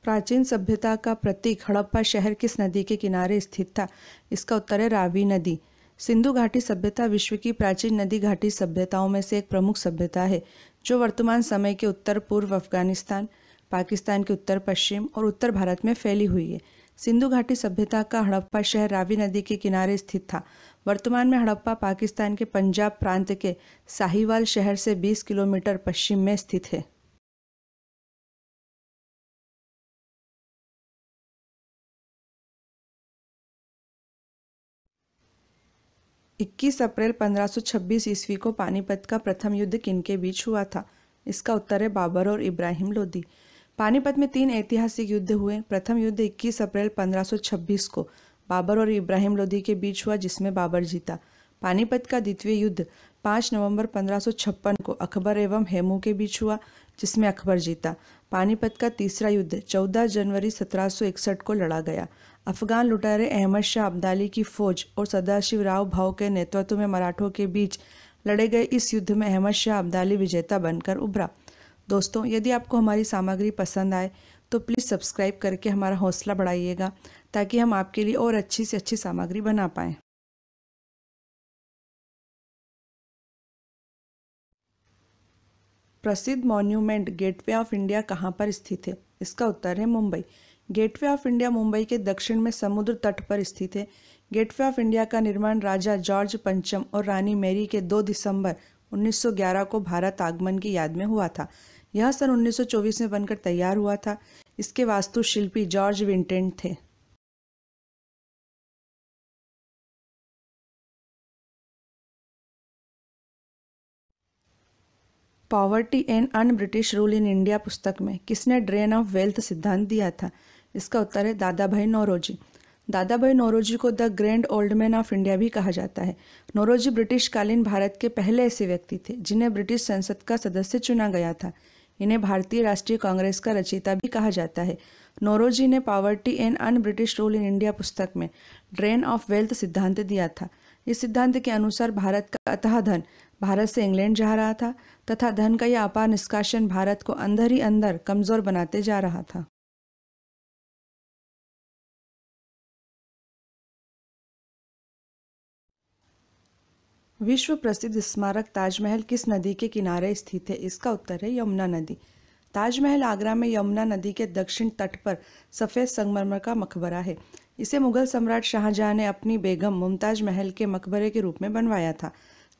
प्राचीन सभ्यता का प्रतीक हड़प्पा शहर किस नदी के किनारे स्थित था? इसका उत्तर है रावी नदी। सिंधु घाटी सभ्यता विश्व की प्राचीन नदी घाटी सभ्यताओं में से एक प्रमुख सभ्यता है, जो वर्तमान समय के उत्तर पूर्व अफगानिस्तान, पाकिस्तान के उत्तर पश्चिम और उत्तर भारत में फैली हुई है। सिंधु घाटी सभ्यता का हड़प्पा शहर रावी नदी के किनारे स्थित था। वर्तमान में हड़प्पा पाकिस्तान के पंजाब प्रांत के साहिवाल शहर से 20 किलोमीटर पश्चिम में स्थित है। 21 अप्रैल 1526 ईस्वी को पानीपत का प्रथम युद्ध किनके बीच हुआ था? इसका उत्तर है बाबर और इब्राहिम लोदी। पानीपत में 3 ऐतिहासिक युद्ध हुए। प्रथम युद्ध 21 अप्रैल 1526 को बाबर और इब्राहिम लोदी के बीच हुआ, जिसमें बाबर जीता। पानीपत का द्वितीय युद्ध 5 नवंबर 1556 को अकबर एवं हेमू के बीच हुआ, जिसमें अकबर जीता। पानीपत का तीसरा युद्ध 14 जनवरी 1761 को लड़ा गया। अफगान लुटेरे अहमद शाह अब्दाली की फौज और सदाशिव राव भाऊ के नेतृत्व में मराठों के बीच लड़े गए इस युद्ध में अहमद शाह अब्दाली विजेता बनकर उभरा। दोस्तों, यदि आपको हमारी सामग्री पसंद आए तो प्लीज़ सब्सक्राइब करके हमारा हौसला बढ़ाइएगा, ताकि हम आपके लिए और अच्छी से अच्छी सामग्री बना पाएँ। प्रसिद्ध मॉन्यूमेंट गेटवे ऑफ इंडिया कहाँ पर स्थित है? इसका उत्तर है Mumbai. Gateway of India Mumbai के दक्षिण में समुद्र तट पर स्थित है। गेटवे ऑफ इंडिया का निर्माण राजा जॉर्ज पंचम और रानी मैरी के 2 दिसंबर 1911 को भारत आगमन की याद में हुआ था। यह सन 1924 में बनकर तैयार हुआ था। इसके वास्तुशिल्पी जॉर्ज विंटेंट थे। Poverty and un British rule in India पुस्तक में किसने ड्रेन ऑफ वेल्थ सिद्धांत दिया था? इसका उत्तर है दादा भाई नौरोजी। दादा भाई नौरोजी को the grand old man of India भी कहा जाता है। नौरोजी ब्रिटिश कालीन भारत के पहले ऐसे व्यक्ति थे जिन्हें ब्रिटिश संसद का सदस्य चुना गया था। इन्हें भारतीय राष्ट्रीय कांग्रेस का रचयिता भी कहा जाता है। नौरोजी ने poverty and un British rule in India पुस्तक में ड्रेन ऑफ वेल्थ सिद्धांत दिया था। इस सिद्धांत के अनुसार भारत का अतः धन भारत से इंग्लैंड जा रहा था तथा धन का यह अपार निष्कासन भारत को अंदर ही अंदर कमजोर बनाते जा रहा था। विश्व प्रसिद्ध स्मारक ताजमहल किस नदी के किनारे स्थित है? इसका उत्तर है यमुना नदी। ताजमहल आगरा में यमुना नदी के दक्षिण तट पर सफ़ेद संगमरमर का मकबरा है। इसे मुगल सम्राट शाहजहां ने अपनी बेगम मुमताज महल के मकबरे के रूप में बनवाया था।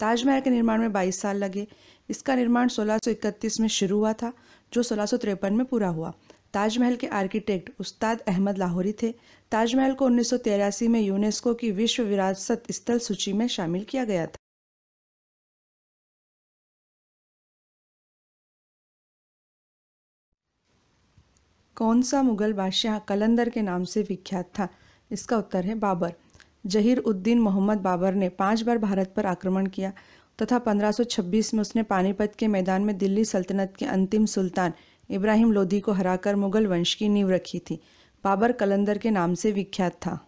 ताजमहल के निर्माण में 22 साल लगे। इसका निर्माण 1631 में शुरू हुआ था, जो 1653 में पूरा हुआ। ताजमहल के आर्किटेक्ट उस्ताद अहमद लाहौरी थे। ताजमहल को 1983 में यूनेस्को की विश्व विरासत स्थल सूची में शामिल किया गया था। कौन सा मुगल बादशाह कलंदर के नाम से विख्यात था? इसका उत्तर है बाबर। जहीर उद्दीन मोहम्मद बाबर ने 5 बार भारत पर आक्रमण किया तथा 1526 में उसने पानीपत के मैदान में दिल्ली सल्तनत के अंतिम सुल्तान इब्राहिम लोदी को हराकर मुगल वंश की नींव रखी थी। बाबर कलंदर के नाम से विख्यात था।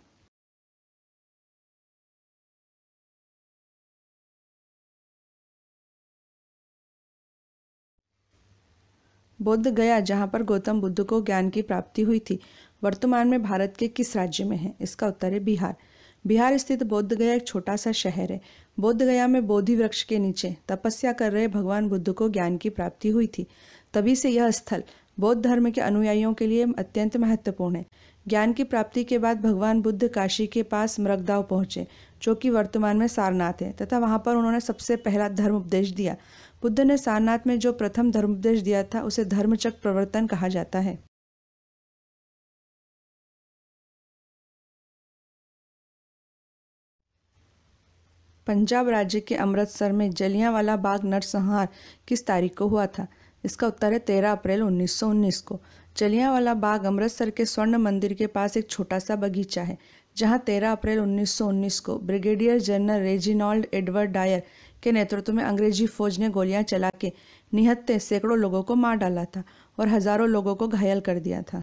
बोध गया, जहाँ पर गौतम बुद्ध को ज्ञान की प्राप्ति हुई थी, वर्तमान में भारत के किस राज्य में है? इसका उत्तर है बिहार। बिहार स्थित बोध गया एक छोटा सा शहर है। बोध गया में बोधि वृक्ष के नीचे तपस्या कर रहे भगवान बुद्ध को ज्ञान की प्राप्ति हुई थी। तभी से यह स्थल बौद्ध धर्म के अनुयायियों के लिए अत्यंत महत्वपूर्ण है। ज्ञान की प्राप्ति के बाद भगवान बुद्ध काशी के पास मृगदाव पहुंचे, जो कि वर्तमान में सारनाथ है, तथा वहां पर उन्होंने सबसे पहला धर्म उपदेश दिया। बुद्ध ने सारनाथ में जो प्रथम धर्मोपदेश दिया था, उसे धर्मचक्र प्रवर्तन कहा जाता है। पंजाब राज्य के अमृतसर में जलियांवाला बाग नरसंहार किस तारीख को हुआ था? इसका उत्तर है 13 अप्रैल 1919 को। जलियांवाला बाग अमृतसर के स्वर्ण मंदिर के पास एक छोटा सा बगीचा है, जहां 13 अप्रैल 1919 को brigadier general Reginald Edward Dyer के नेतृत्व में अंग्रेजी फौज ने गोलियां चला के निहत्थे सैकड़ों लोगों को मार डाला था और हजारों लोगों को घायल कर दिया था।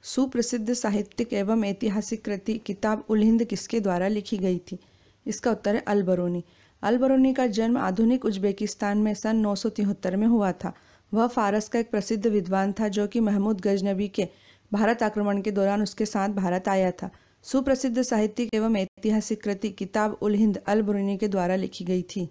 सुप्रसिद्ध साहित्यिक एवं ऐतिहासिक कृति किताब उल हिंद किसके द्वारा लिखी गई थी? इसका उत्तर है अल बरूनी। अल बरूनी का जन्म आधुनिक उज्बेकिस्तान में सन 973 में हुआ था। वह फारस का एक प्रसिद्ध विद्वान था जो कि महमूद गजनबी के भारत आक्रमण के दौरान उसके साथ भारत आया था। सुप्रसिद्ध साहित्यिक एवं ऐतिहासिक कृति किताब उल हिंद अल बरूनी के द्वारा लिखी गई थी।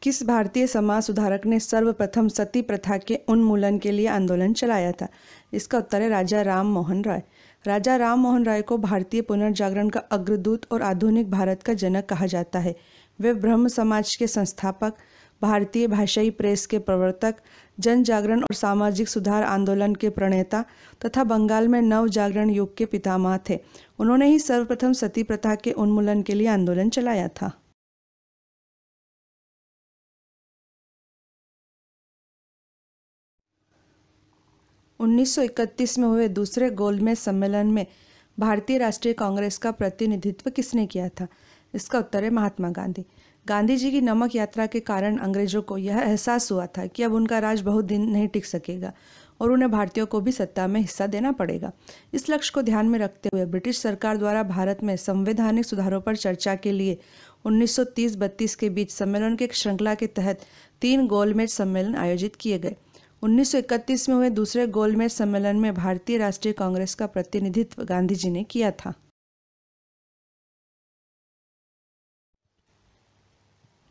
किस भारतीय समाज सुधारक ने सर्वप्रथम सती प्रथा के उन्मूलन के लिए आंदोलन चलाया था? इसका उत्तर है राजा राम मोहन राय। राजा राम मोहन राय को भारतीय पुनर्जागरण का अग्रदूत और आधुनिक भारत का जनक कहा जाता है। वे ब्रह्म समाज के संस्थापक, भारतीय भाषाई प्रेस के प्रवर्तक, जन जागरण और सामाजिक सुधार आंदोलन के प्रणेता तथा बंगाल में नव जागरण युग के पितामह थे। उन्होंने ही सर्वप्रथम सती प्रथा के उन्मूलन के लिए आंदोलन चलाया था। 1931 में हुए दूसरे गोलमेज सम्मेलन में भारतीय राष्ट्रीय कांग्रेस का प्रतिनिधित्व किसने किया था? इसका उत्तर है महात्मा गांधी। गांधी जी की नमक यात्रा के कारण अंग्रेजों को यह एहसास हुआ था कि अब उनका राज बहुत दिन नहीं टिक सकेगा और उन्हें भारतीयों को भी सत्ता में हिस्सा देना पड़ेगा। इस लक्ष्य को ध्यान में रखते हुए ब्रिटिश सरकार द्वारा भारत में संवैधानिक सुधारों पर चर्चा के लिए 1930-32 के बीच सम्मेलन के एक श्रृंखला के तहत 3 गोलमेज सम्मेलन आयोजित किए गए। 1931 में हुए दूसरे गोलमेज सम्मेलन में भारतीय राष्ट्रीय कांग्रेस का प्रतिनिधित्व गांधी जी ने किया था।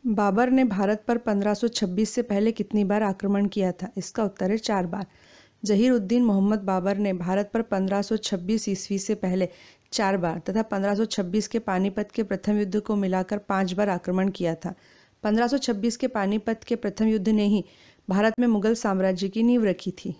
बाबर ने भारत पर 1526 से पहले कितनी बार आक्रमण किया था? इसका उत्तर है 4 बार। जहीर उद्दीन मोहम्मद बाबर ने भारत पर 1526 ईस्वी से पहले 4 बार तथा 1526 के पानीपत के प्रथम युद्ध को मिलाकर 5 बार आक्रमण किया था। 1526 के पानीपत के प्रथम युद्ध ने ही भारत में मुगल साम्राज्य की नींव रखी थी।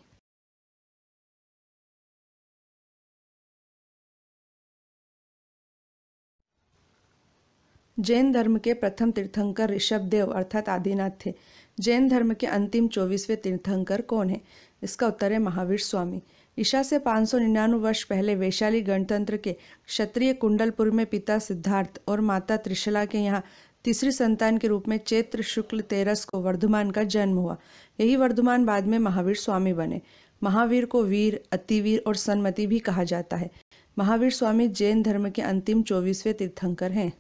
जैन धर्म के प्रथम तीर्थंकर ऋषभदेव अर्थात आदिनाथ थे। जैन धर्म के अंतिम 24वें तीर्थंकर कौन है? इसका उत्तर है महावीर स्वामी। ईसा से 599 वर्ष पहले वैशाली गणतंत्र के क्षत्रिय कुंडलपुर में पिता सिद्धार्थ और माता त्रिशला के यहाँ तीसरी संतान के रूप में चैत्र शुक्ल 13 को वर्धमान का जन्म हुआ। यही वर्धमान बाद में महावीर स्वामी बने। महावीर को वीर, अतिवीर और सन्मति भी कहा जाता है। महावीर स्वामी जैन धर्म के अंतिम 24वें तीर्थंकर हैं।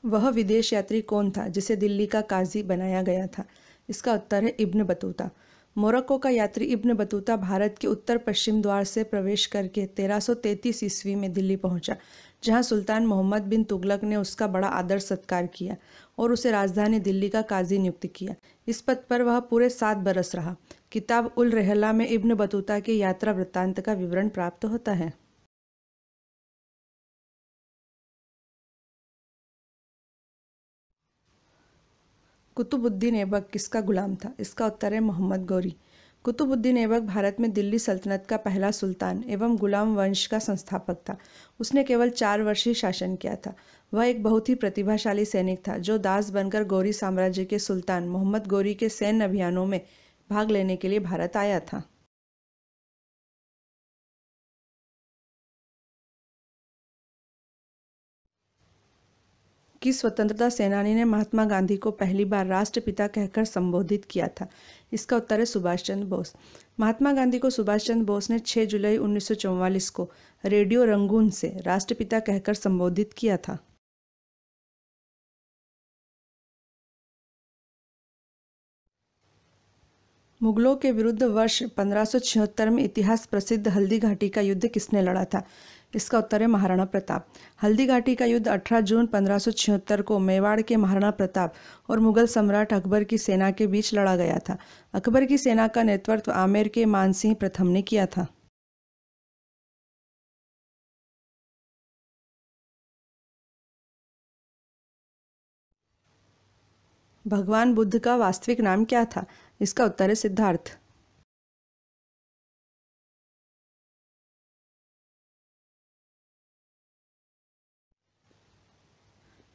वह विदेश यात्री कौन था जिसे दिल्ली का काजी बनाया गया था? इसका उत्तर है इब्न बतूता। मोरक्को का यात्री इब्न बतूता भारत के उत्तर पश्चिम द्वार से प्रवेश करके 1333 ईस्वी में दिल्ली पहुंचा, जहां सुल्तान मोहम्मद बिन तुगलक ने उसका बड़ा आदर सत्कार किया और उसे राजधानी दिल्ली का काजी नियुक्त किया। इस पद पर वह पूरे 7 बरस रहा। किताब उल रहला में इब्न बतूता के यात्रा वृत्तांत का विवरण प्राप्त होता है। कुतुबुद्दीन ऐबक किसका गुलाम था? इसका उत्तर है मोहम्मद गौरी। कुतुबुद्दीन ऐबक भारत में दिल्ली सल्तनत का पहला सुल्तान एवं गुलाम वंश का संस्थापक था। उसने केवल 4 वर्ष ही शासन किया था। वह एक बहुत ही प्रतिभाशाली सैनिक था जो दास बनकर गौरी साम्राज्य के सुल्तान मोहम्मद गौरी के सैन्य अभियानों में भाग लेने के लिए भारत आया था। किस स्वतंत्रता सेनानी ने महात्मा गांधी को पहली बार राष्ट्रपिता कहकर संबोधित किया था? इसका उत्तर है सुभाष चंद्र बोस। महात्मा गांधी को सुभाष चंद्र बोस ने 6 जुलाई 1944 को रेडियो रंगून से राष्ट्रपिता कहकर संबोधित किया था। मुगलों के विरुद्ध वर्ष 1576 में इतिहास प्रसिद्ध हल्दी घाटी का युद्ध किसने लड़ा था? इसका उत्तर है महाराणा प्रताप। हल्दी घाटी का युद्ध 18 जून 1576 को मेवाड़ के महाराणा प्रताप और मुगल सम्राट अकबर की सेना के बीच लड़ा गया था। अकबर की सेना का नेतृत्व आमेर के मानसिंह प्रथम ने किया था। भगवान बुद्ध का वास्तविक नाम क्या था? इसका उत्तर है सिद्धार्थ।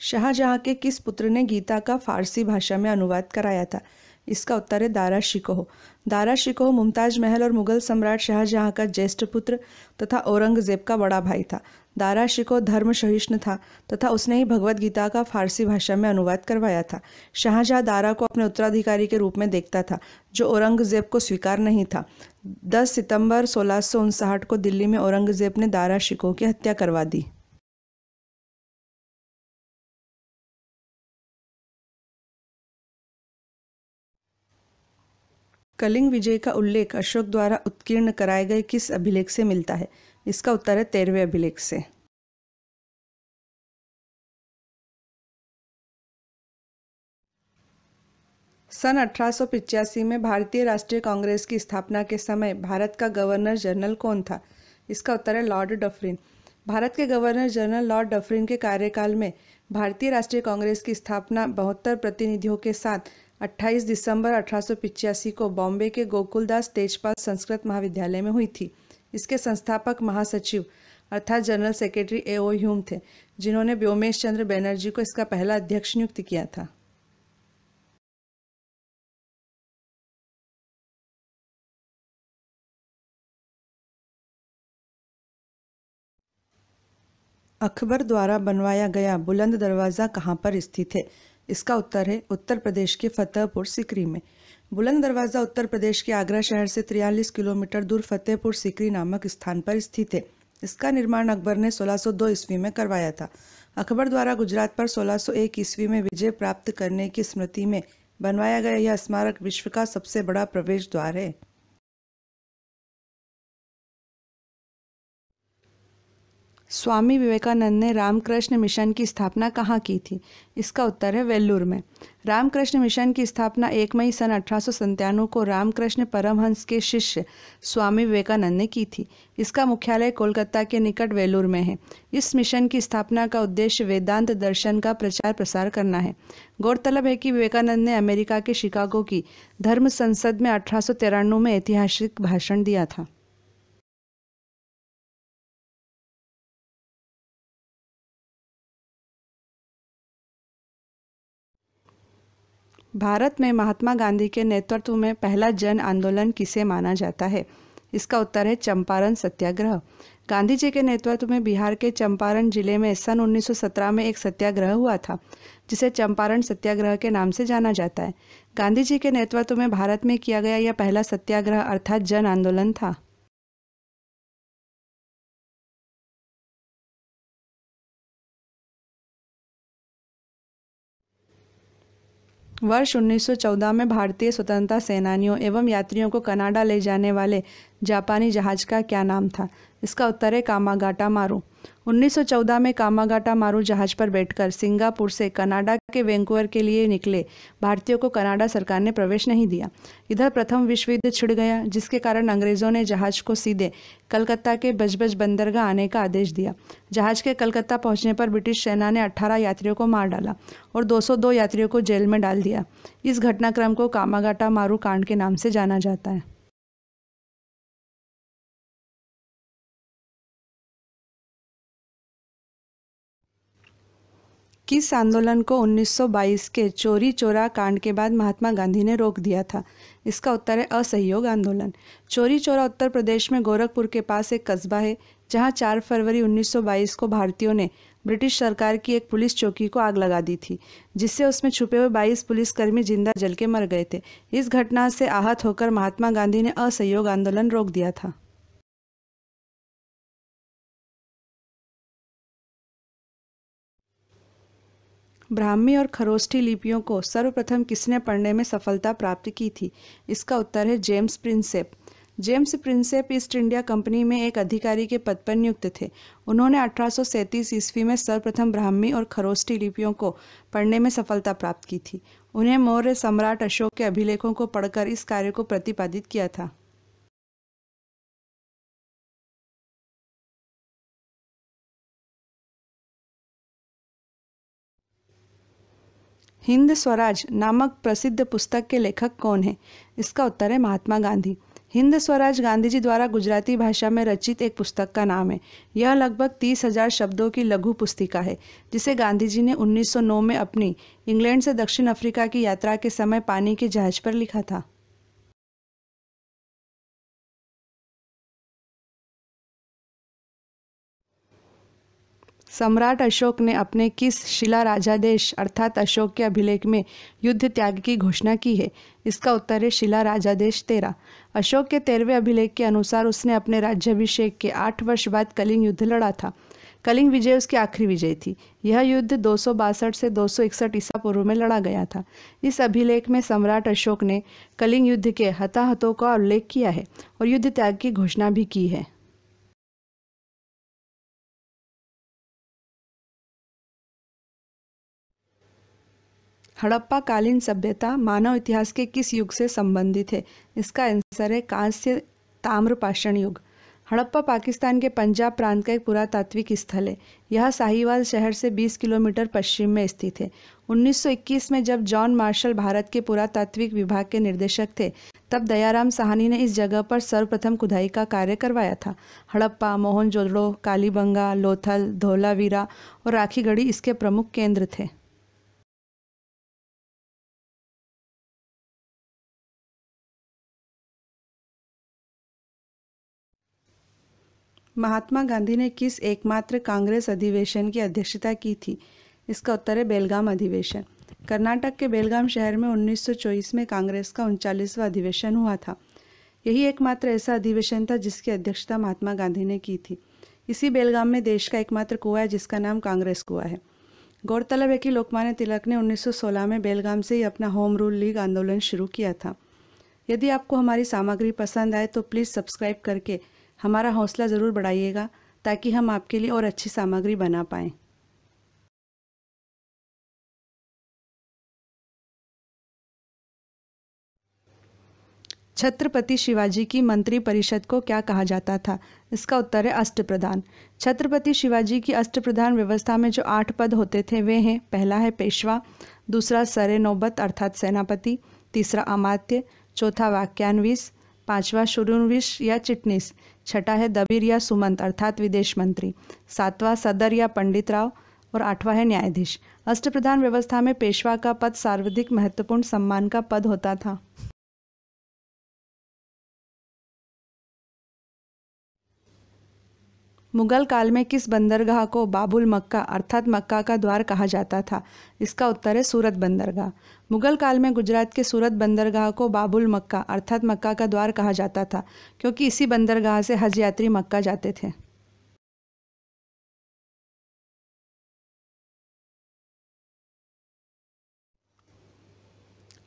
शाहजहां के किस पुत्र ने गीता का फारसी भाषा में अनुवाद कराया था? इसका उत्तर है दारा शिकोह। दारा शिकोह मुमताज महल और मुगल सम्राट शाहजहां का ज्येष्ठ पुत्र तथा औरंगजेब का बड़ा भाई था। दारा शिकोह धर्म सहिष्णु था तथा उसने ही भगवद गीता का फारसी भाषा में अनुवाद करवाया था। शाहजहां दारा को अपने उत्तराधिकारी के रूप में देखता था, जो औरंगजेब को स्वीकार नहीं था। 10 सितंबर 1659 को दिल्ली में औरंगजेब ने दारा शिकोह की हत्या करवा दी। कलिंग विजय का उल्लेख अशोक द्वारा उत्कीर्ण कराए गए किस अभिलेख से मिलता है? इसका उत्तर है 13वें अभिलेख से। सन 1885 में भारतीय राष्ट्रीय कांग्रेस की स्थापना के समय भारत का गवर्नर जनरल कौन था? इसका उत्तर है लॉर्ड डफरिन। भारत के गवर्नर जनरल लॉर्ड डफरिन के कार्यकाल में भारतीय राष्ट्रीय कांग्रेस की स्थापना 72 प्रतिनिधियों के साथ 28 दिसंबर 1885 को बॉम्बे के गोकुलदास तेजपाल संस्कृत महाविद्यालय में हुई थी। इसके संस्थापक महासचिव अर्थात जनरल सेक्रेटरी A.O. ह्यूम थे, जिन्होंने व्योमेश चंद्र बनर्जी को इसका पहला अध्यक्ष नियुक्त किया था। अकबर द्वारा बनवाया गया बुलंद दरवाज़ा कहाँ पर स्थित है? इसका उत्तर है उत्तर प्रदेश के फतेहपुर सीकरी में। बुलंद दरवाज़ा उत्तर प्रदेश के आगरा शहर से 43 किलोमीटर दूर फतेहपुर सीकरी नामक स्थान पर स्थित है। इसका निर्माण अकबर ने 1602 ईस्वी में करवाया था। अकबर द्वारा गुजरात पर 1601 ईस्वी में विजय प्राप्त करने की स्मृति में बनवाया गया यह स्मारक विश्व का सबसे बड़ा प्रवेश द्वार है। स्वामी विवेकानंद ने रामकृष्ण मिशन की स्थापना कहाँ की थी? इसका उत्तर है वेल्लूर में। रामकृष्ण मिशन की स्थापना 1 मई सन 1897 को रामकृष्ण परमहंस के शिष्य स्वामी विवेकानंद ने की थी। इसका मुख्यालय कोलकाता के निकट वेल्लूर में है। इस मिशन की स्थापना का उद्देश्य वेदांत दर्शन का प्रचार प्रसार करना है। गौरतलब है कि विवेकानंद ने अमेरिका के शिकागो की धर्म संसद में 1893 में ऐतिहासिक भाषण दिया था। भारत में महात्मा गांधी के नेतृत्व में पहला जन आंदोलन किसे माना जाता है? इसका उत्तर है चंपारण सत्याग्रह। गांधी जी के नेतृत्व में बिहार के चंपारण जिले में सन 1917 में एक सत्याग्रह हुआ था, जिसे चंपारण सत्याग्रह के नाम से जाना जाता है। गांधी जी के नेतृत्व में भारत में किया गया यह पहला सत्याग्रह अर्थात जन आंदोलन था। वर्ष 1914 में भारतीय स्वतंत्रता सेनानियों एवं यात्रियों को कनाडा ले जाने वाले जापानी जहाज का क्या नाम था? इसका उत्तर है कामागाटा मारू। 1914 में कामागाटा मारू जहाज पर बैठकर सिंगापुर से कनाडा के वैंकूवर के लिए निकले भारतीयों को कनाडा सरकार ने प्रवेश नहीं दिया। इधर प्रथम विश्व युद्ध छिड़ गया, जिसके कारण अंग्रेजों ने जहाज को सीधे कलकत्ता के बजबज बंदरगाह आने का आदेश दिया। जहाज के कलकत्ता पहुंचने पर ब्रिटिश सेना ने 18 यात्रियों को मार डाला और 202 यात्रियों को जेल में डाल दिया। इस घटनाक्रम को कामागाटा मारू कांड के नाम से जाना जाता है। किस आंदोलन को 1922 के चोरी चोरा कांड के बाद महात्मा गांधी ने रोक दिया था? इसका उत्तर है असहयोग आंदोलन। चोरी चोरा उत्तर प्रदेश में गोरखपुर के पास एक कस्बा है, जहां 4 फरवरी 1922 को भारतीयों ने ब्रिटिश सरकार की एक पुलिस चौकी को आग लगा दी थी, जिससे उसमें छुपे हुए 22 पुलिसकर्मी जिंदा जल के मर गए थे। इस घटना से आहत होकर महात्मा गांधी ने असहयोग आंदोलन रोक दिया था। ब्राह्मी और खरोष्ठी लिपियों को सर्वप्रथम किसने पढ़ने में सफलता प्राप्त की थी? इसका उत्तर है James Prinsep. James Prinsep east India company में एक अधिकारी के पद पर नियुक्त थे। उन्होंने 1837 ईस्वी में सर्वप्रथम ब्राह्मी और खरोष्ठी लिपियों को पढ़ने में सफलता प्राप्त की थी। उन्हें मौर्य सम्राट अशोक के अभिलेखों को पढ़कर इस कार्य को प्रतिपादित किया था। हिंद स्वराज नामक प्रसिद्ध पुस्तक के लेखक कौन है? इसका उत्तर है महात्मा गांधी। हिंद स्वराज गांधी जी द्वारा गुजराती भाषा में रचित एक पुस्तक का नाम है। यह लगभग 30,000 शब्दों की लघु पुस्तिका है, जिसे गांधी जी ने 1909 में अपनी इंग्लैंड से दक्षिण अफ्रीका की यात्रा के समय पानी के जहाज पर लिखा था। सम्राट अशोक ने अपने किस शिला राजादेश अर्थात अशोक के अभिलेख में युद्ध त्याग की घोषणा की है? इसका उत्तर है शिला राजादेश 13। अशोक के 13वें अभिलेख के अनुसार उसने अपने राज्याभिषेक के 8 वर्ष बाद कलिंग युद्ध लड़ा था। कलिंग विजय उसकी आखिरी विजय थी। यह युद्ध 262 से 261 ईसा पूर्व में लड़ा गया था। इस अभिलेख में सम्राट अशोक ने कलिंग युद्ध के हताहतों का उल्लेख किया है और युद्ध त्याग की घोषणा भी की है। हड़प्पा कालीन सभ्यता मानव इतिहास के किस युग से संबंधित है? इसका आंसर है कांस्य ताम्रपाषाण युग। हड़प्पा पाकिस्तान के पंजाब प्रांत का एक पुरातात्विक स्थल है। यह साहिवाल शहर से 20 किलोमीटर पश्चिम में स्थित है। 1921 में जब जॉन मार्शल भारत के पुरातात्विक विभाग के निर्देशक थे, तब दयाराम साहनी ने इस जगह पर सर्वप्रथम खुदाई का कार्य करवाया था। हड़प्पा, मोहनजोदड़ो, कालीबंगा, लोथल, धोलावीरा और राखीगढ़ी इसके प्रमुख केंद्र थे। महात्मा गांधी ने किस एकमात्र कांग्रेस अधिवेशन की अध्यक्षता की थी? इसका उत्तर है बेलगाम अधिवेशन। कर्नाटक के बेलगाम शहर में 1924 में कांग्रेस का 39वां अधिवेशन हुआ था। यही एकमात्र ऐसा अधिवेशन था जिसकी अध्यक्षता महात्मा गांधी ने की थी। इसी बेलगाम में देश का एकमात्र कुआं है जिसका नाम कांग्रेस कुआं है। गौरतलब है कि लोकमान्य तिलक ने 1916 में बेलगाम से ही अपना होम रूल लीग आंदोलन शुरू किया था। यदि आपको हमारी सामग्री पसंद आए तो प्लीज़ सब्सक्राइब करके हमारा हौसला ज़रूर बढ़ाइएगा, ताकि हम आपके लिए और अच्छी सामग्री बना पाएँ। छत्रपति शिवाजी की मंत्री परिषद को क्या कहा जाता था? इसका उत्तर है अष्टप्रधान। छत्रपति शिवाजी की अष्टप्रधान व्यवस्था में जो 8 पद होते थे वे हैं: पहला है पेशवा, दूसरा सरे नौबत अर्थात सेनापति, तीसरा अमात्य, चौथा वाक्यान्विस, पांचवा शुरूनविश या चिटनीस, छठा है दबीर या सुमंत अर्थात विदेश मंत्री, सातवां सदर या पंडित राव और आठवां है न्यायाधीश। अष्टप्रधान व्यवस्था में पेशवा का पद सर्वाधिक महत्वपूर्ण सम्मान का पद होता था। मुगल काल में किस बंदरगाह को बाबुल मक्का अर्थात मक्का का द्वार कहा जाता था? इसका उत्तर है सूरत बंदरगाह। मुगल काल में गुजरात के सूरत बंदरगाह को बाबुल मक्का अर्थात मक्का का द्वार कहा जाता था, क्योंकि इसी बंदरगाह से हज यात्री मक्का जाते थे।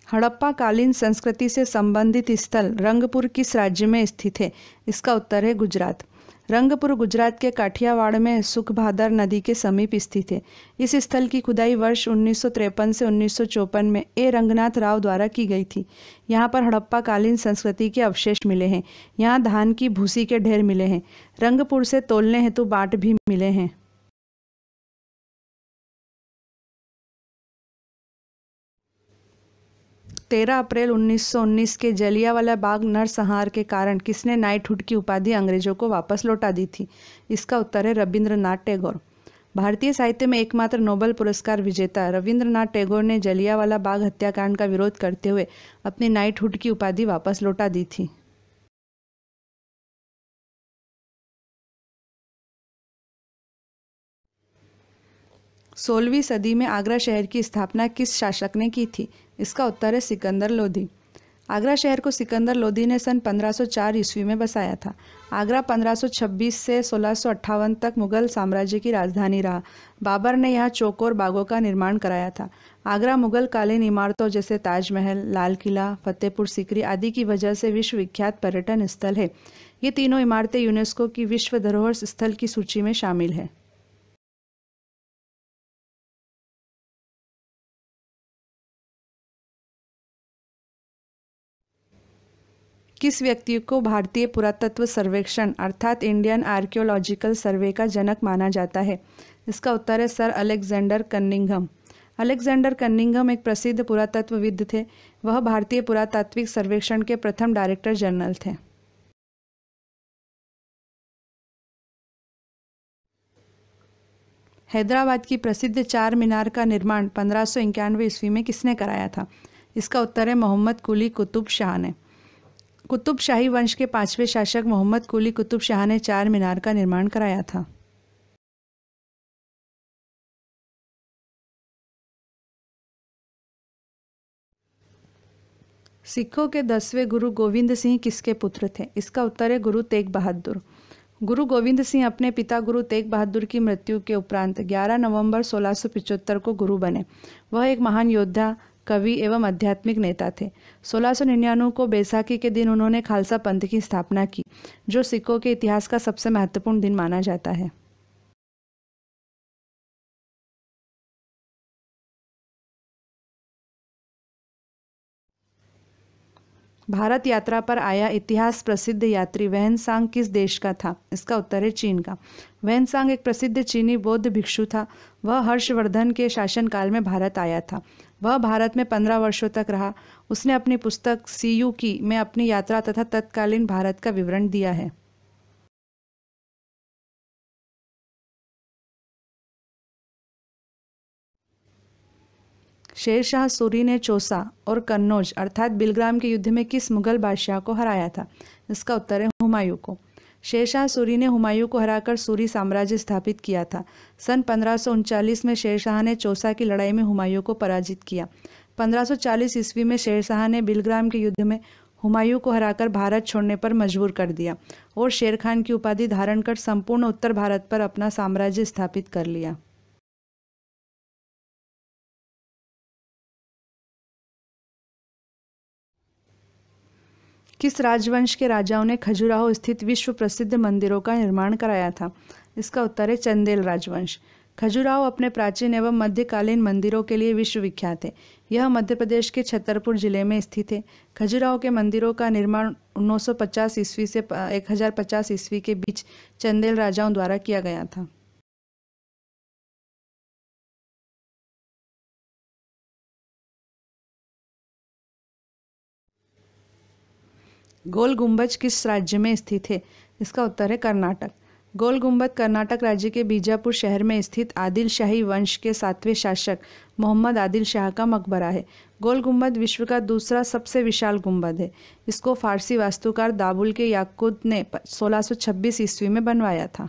हड़प्पा कालीन संस्कृति से संबंधित स्थल रंगपुर किस राज्य में स्थित है? इसका उत्तर है गुजरात। रंगपुर गुजरात के काठियावाड़ में सुखभादर नदी के समीप स्थित है। इस स्थल की खुदाई वर्ष 1953 से 1954 में ए रंगनाथ राव द्वारा की गई थी। यहाँ पर हड़प्पा कालीन संस्कृति के अवशेष मिले हैं। यहाँ धान की भूसी के ढेर मिले हैं। रंगपुर से तोलने हेतु बाट भी मिले हैं। 13 अप्रैल 1919 के जलियांवाला बाग नरसंहार के कारण किसने नाइटहुड की उपाधि अंग्रेजों को वापस लौटा दी थी? इसका उत्तर है रविंद्रनाथ टैगोर। भारतीय साहित्य में एकमात्र नोबेल पुरस्कार विजेता रविंद्रनाथ टैगोर ने जलियांवाला बाग हत्याकांड का विरोध करते हुए अपनी नाइटहुड की उपाधि वापस लौटा दी थी। सोलहवीं सदी में आगरा शहर की स्थापना किस शासक ने की थी? इसका उत्तर है सिकंदर लोदी। आगरा शहर को सिकंदर लोदी ने सन 1504 ईस्वी में बसाया था। आगरा 1526 से 1658 तक मुगल साम्राज्य की राजधानी रहा। बाबर ने यहाँ चौकोर बागों का निर्माण कराया था। आगरा मुगल कालीन इमारतों जैसे ताजमहल, लाल किला, फतेहपुर सीकरी आदि की वजह से विश्वविख्यात पर्यटन स्थल है। ये तीनों इमारतें यूनेस्को की विश्व धरोहर स्थल की सूची में शामिल है। किस व्यक्ति को भारतीय पुरातत्व सर्वेक्षण अर्थात इंडियन आर्कियोलॉजिकल सर्वे का जनक माना जाता है? इसका उत्तर है sir Alexander Cunningham. Alexander Cunningham एक प्रसिद्ध पुरातत्वविद थे। वह भारतीय पुरातात्विक सर्वेक्षण के प्रथम डायरेक्टर जनरल थे। हैदराबाद की प्रसिद्ध चार मीनार का निर्माण 1591 ईस्वी में किसने कराया था? इसका उत्तर है मोहम्मद कुली कुतुब शाह ने। कुतुब शाही वंश के 5वें शासक मोहम्मद कुली कुतुब शाह ने चार मीनार का निर्माण कराया था। सिखों के 10वें गुरु गोविंद सिंह किसके पुत्र थे? इसका उत्तर है गुरु तेग बहादुर। गुरु गोविंद सिंह अपने पिता गुरु तेग बहादुर की मृत्यु के उपरांत 11 नवंबर 1675 को गुरु बने। वह एक महान योद्धा, कवि एवं आध्यात्मिक नेता थे। 1699 को बैसाखी के दिन उन्होंने खालसा पंथ की स्थापना की, जो सिखों के इतिहास का सबसे महत्वपूर्ण दिन माना जाता है। भारत यात्रा पर आया इतिहास प्रसिद्ध यात्री वैनसांग किस देश का था? इसका उत्तर है चीन का। वैनसांग एक प्रसिद्ध चीनी बौद्ध भिक्षु था। वह हर्षवर्धन के शासनकाल में भारत आया था। वह भारत में 15 वर्षों तक रहा। उसने अपनी पुस्तक सीयूकी में अपनी यात्रा तथा तत्कालीन भारत का विवरण दिया है। शेरशाह सूरी ने चौसा और कन्नौज अर्थात बिलग्राम के युद्ध में किस मुगल बादशाह को हराया था? इसका उत्तर है हुमायूं को। शेरशाह सूरी ने हुमायूं को हराकर सूरी साम्राज्य स्थापित किया था। सन 1539 में शेरशाह ने चौसा की लड़ाई में हुमायूं को पराजित किया। 1540 ईस्वी में शेरशाह ने बिलग्राम के युद्ध में हुमायूं को हराकर भारत छोड़ने पर मजबूर कर दिया और शेर खान की उपाधि धारण कर संपूर्ण उत्तर भारत पर अपना साम्राज्य स्थापित कर लिया। किस राजवंश के राजाओं ने खजुराहो स्थित विश्व प्रसिद्ध मंदिरों का निर्माण कराया था? इसका उत्तर है चंदेल राजवंश। खजुराहो अपने प्राचीन एवं मध्यकालीन मंदिरों के लिए विश्वविख्यात है। यह मध्य प्रदेश के छतरपुर जिले में स्थित है। खजुराहो के मंदिरों का निर्माण 950 ईस्वी से 1050 ईस्वी के बीच चंदेल राजाओं द्वारा किया गया था। गोल गुंबज किस राज्य में स्थित है? इसका उत्तर है कर्नाटक। गोल गुंबद कर्नाटक राज्य के बीजापुर शहर में स्थित आदिल शाही वंश के 7वें शासक मोहम्मद आदिल शाह का मकबरा है। गोल गुंबद विश्व का दूसरा सबसे विशाल गुंबद है। इसको फारसी वास्तुकार दाबुल के याकूत ने 1626 ईस्वी में बनवाया था।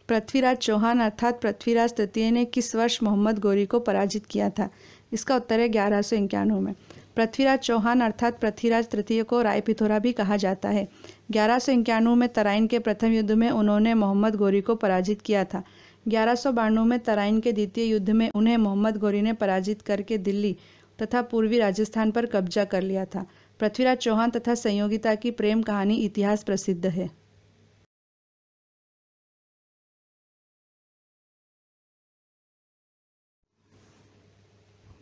पृथ्वीराज चौहान अर्थात पृथ्वीराज तृतीय ने किस वर्ष मोहम्मद गौरी को पराजित किया था? इसका उत्तर है 1191 में। पृथ्वीराज चौहान अर्थात पृथ्वीराज तृतीय को रायपिथौरा भी कहा जाता है। 1191 में तराइन के प्रथम युद्ध में उन्होंने मोहम्मद गौरी को पराजित किया था। 1192 में तराइन के द्वितीय युद्ध में उन्हें मोहम्मद गौरी ने पराजित करके दिल्ली तथा पूर्वी राजस्थान पर कब्जा कर लिया था। पृथ्वीराज चौहान तथा संयोगिता की प्रेम कहानी इतिहास प्रसिद्ध है।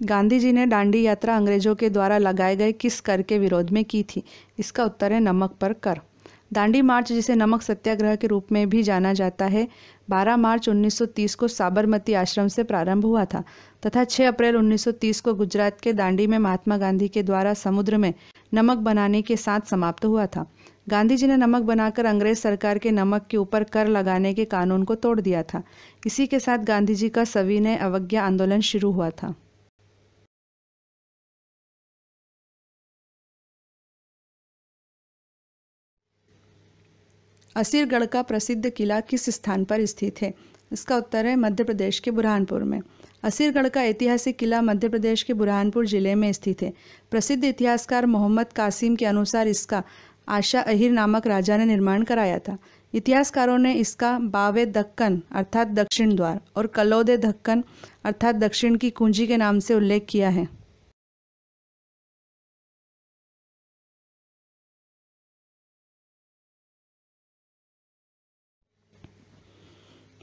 गांधी जी ने दांडी यात्रा अंग्रेजों के द्वारा लगाए गए किस कर के विरोध में की थी? इसका उत्तर है नमक पर कर। दांडी मार्च, जिसे नमक सत्याग्रह के रूप में भी जाना जाता है, 12 मार्च 1930 को साबरमती आश्रम से प्रारंभ हुआ था तथा 6 अप्रैल 1930 को गुजरात के दांडी में महात्मा गांधी के द्वारा समुद्र में नमक बनाने के साथ समाप्त हुआ था। गांधी जी ने नमक बनाकर अंग्रेज सरकार के नमक के ऊपर कर लगाने के कानून को तोड़ दिया था। इसी के साथ गांधी जी का सविनय अवज्ञा आंदोलन शुरू हुआ था। असीरगढ़ का प्रसिद्ध किला किस स्थान पर स्थित है? इसका उत्तर है मध्य प्रदेश के बुरहानपुर में। असीरगढ़ का ऐतिहासिक किला मध्य प्रदेश के बुरहानपुर जिले में स्थित है। प्रसिद्ध इतिहासकार मोहम्मद कासिम के अनुसार इसका आशा अहिर नामक राजा ने निर्माण कराया था। इतिहासकारों ने इसका बावे दक्कन अर्थात दक्षिण द्वार और कलौदे दक्कन अर्थात दक्षिण की कुंजी के नाम से उल्लेख किया है।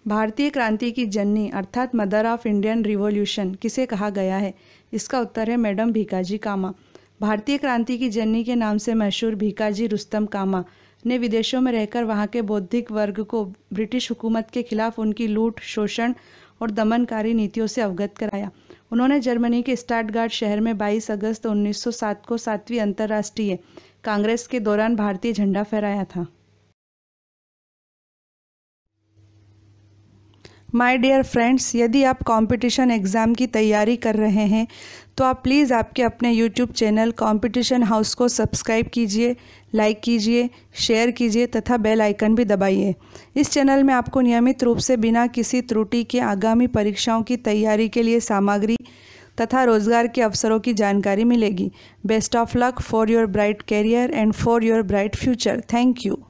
भारतीय क्रांति की जननी अर्थात मदर ऑफ इंडियन रिवॉल्यूशन किसे कहा गया है? इसका उत्तर है मैडम भीकाजी कामा। भारतीय क्रांति की जननी के नाम से मशहूर भीकाजी रुस्तम कामा ने विदेशों में रहकर वहां के बौद्धिक वर्ग को ब्रिटिश हुकूमत के खिलाफ उनकी लूट, शोषण और दमनकारी नीतियों से अवगत कराया। उन्होंने जर्मनी के स्टटगार्ट शहर में 22 अगस्त 1907 को 7वीं अंतर्राष्ट्रीय कांग्रेस के दौरान भारतीय झंडा फहराया था? माय डियर फ्रेंड्स, यदि आप कंपटीशन एग्ज़ाम की तैयारी कर रहे हैं तो आप प्लीज़ आपके अपने यूट्यूब चैनल कंपटीशन हाउस को सब्सक्राइब कीजिए, लाइक कीजिए, शेयर कीजिए तथा बेल आइकन भी दबाइए। इस चैनल में आपको नियमित रूप से बिना किसी त्रुटि के आगामी परीक्षाओं की तैयारी के लिए सामग्री तथा रोजगार के अवसरों की जानकारी मिलेगी। Best of luck for your bright career and for your bright future. Thank you.